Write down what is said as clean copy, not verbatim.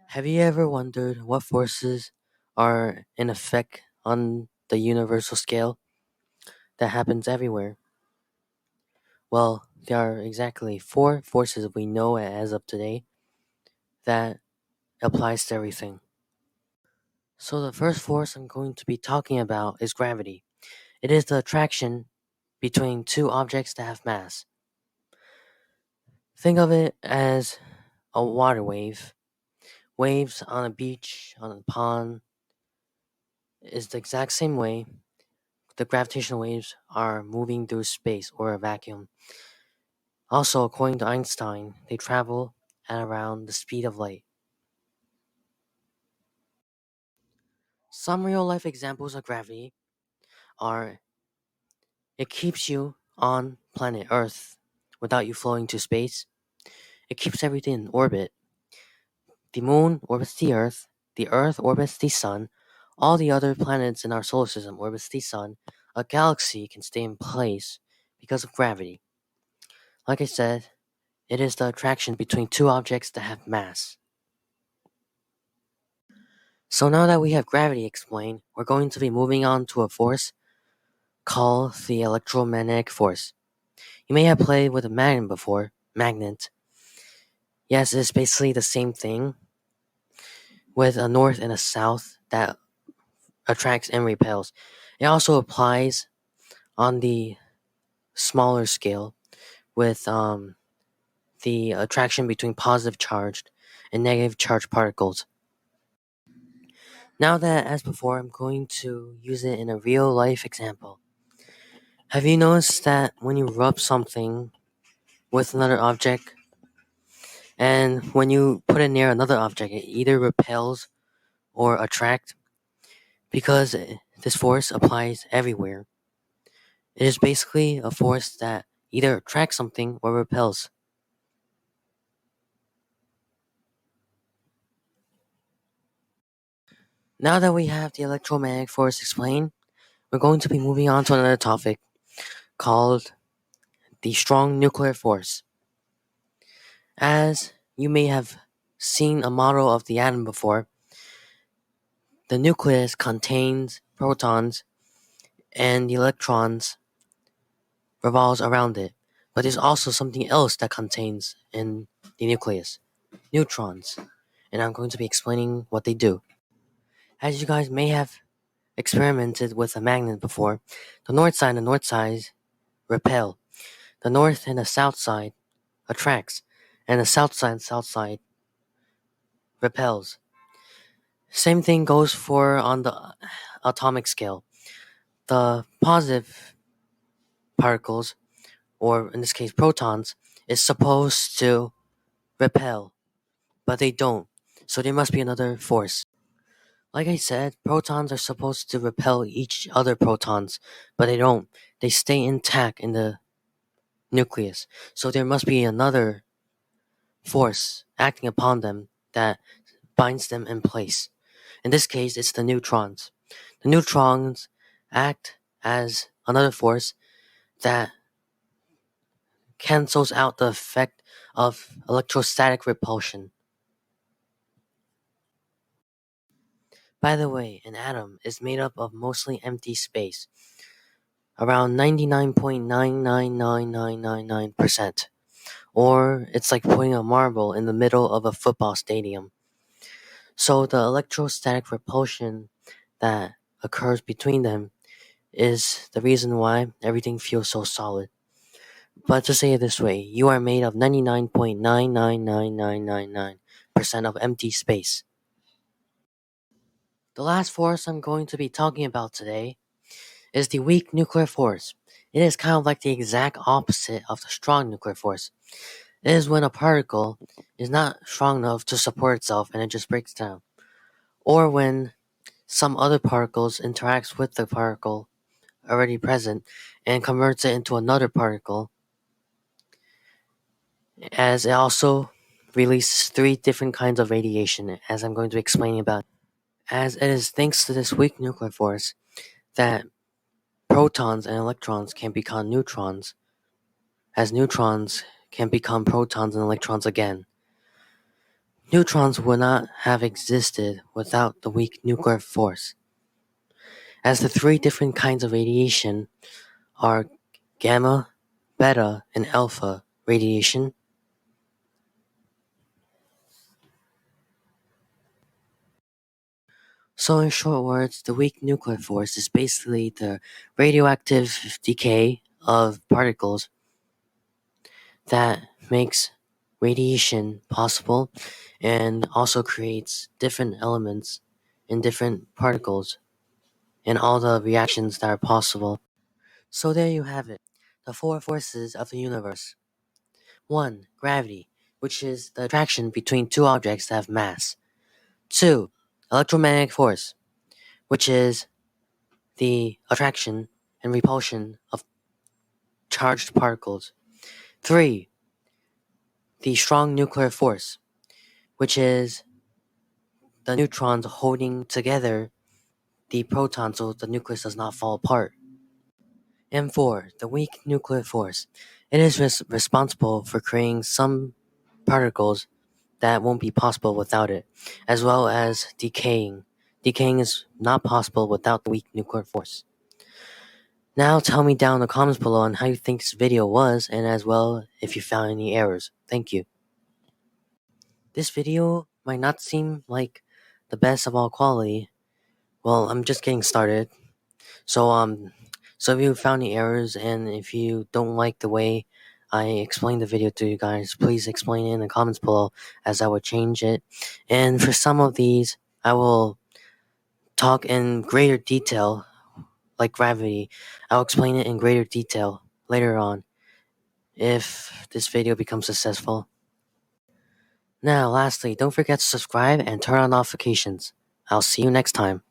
Have you ever wondered what forces are in effect on the universal scale that happens everywhere? Well, there are exactly four forces we know as of today that applies to everything. So the first force I'm going to be talking about is gravity. It is the attraction between two objects that have mass. Think of it as a water wave. Waves on a beach, on a pond, is the exact same way the gravitational waves are moving through space or a vacuum. Also, according to Einstein, they travel at around the speed of light. Some real life examples of gravity are it keeps you on planet Earth without you floating to space. It keeps everything in orbit. The moon orbits the Earth orbits the sun, all the other planets in our solar system orbits the sun. A galaxy can stay in place because of gravity. Like I said, it is the attraction between two objects that have mass. So now that we have gravity explained, we're going to be moving on to a force called the electromagnetic force. You may have played with a magnet before. Magnet. Yes, it is basically the same thing with a north and a south that attracts and repels. It also applies on the smaller scale with the attraction between positive charged and negative charged particles. Now that, as before, I'm going to use it in a real life example. Have you noticed that when you rub something with another object, and when you put it near another object, it either repels or attracts because this force applies everywhere? It is basically a force that either attracts something or repels. Now that we have the electromagnetic force explained, we're going to be moving on to another topic called the strong nuclear force. As you may have seen a model of the atom before, the nucleus contains protons and the electrons revolves around it. But there's also something else that contains in the nucleus, neutrons. And I'm going to be explaining what they do. As you guys may have experimented with a magnet before, the north side and the north side repel. The north and the south side attracts, and the south side repels. Same thing goes for on the atomic scale. The positive particles, or in this case protons, is supposed to repel, but they don't. So there must be another force. Like I said, protons are supposed to repel each other protons, but they don't. They stay intact in the nucleus. So there must be another force acting upon them that binds them in place. In this case, it's the neutrons. The neutrons act as another force that cancels out the effect of electrostatic repulsion. By the way, an atom is made up of mostly empty space, around 99.999999%. Or it's like putting a marble in the middle of a football stadium. So the electrostatic repulsion that occurs between them is the reason why everything feels so solid. But to say it this way, you are made of 99.999999% of empty space. The last force I'm going to be talking about today is the weak nuclear force. It is kind of like the exact opposite of the strong nuclear force. It is when a particle is not strong enough to support itself and it just breaks down. Or when some other particles interacts with the particle already present and converts it into another particle, as it also releases three different kinds of radiation, as I'm going to be explaining about. As it is thanks to this weak nuclear force that protons and electrons can become neutrons, as neutrons can become protons and electrons again. Neutrons would not have existed without the weak nuclear force, as the three different kinds of radiation are gamma, beta, and alpha radiation. So in short words, the weak nuclear force is basically the radioactive decay of particles that makes radiation possible and also creates different elements in different particles and all the reactions that are possible. So there you have it, the four forces of the universe. 1. Gravity, which is the attraction between two objects that have mass. 2. Electromagnetic force, which is the attraction and repulsion of charged particles. 3. The strong nuclear force, which is the neutrons holding together the proton so the nucleus does not fall apart. And 4. The weak nuclear force. It is responsible for creating some particles that won't be possible without it, as well as decaying. Decaying is not possible without the weak nuclear force. Now tell me down in the comments below on how you think this video was, and as well if you found any errors. Thank you. This video might not seem like the best of all quality. Well, I'm just getting started. So if you found any errors and if you don't like the way I explained the video to you guys, please explain it in the comments below as I will change it. And for some of these, I will talk in greater detail, like gravity. I'll explain it in greater detail later on if this video becomes successful. Now, lastly, don't forget to subscribe and turn on notifications. I'll see you next time.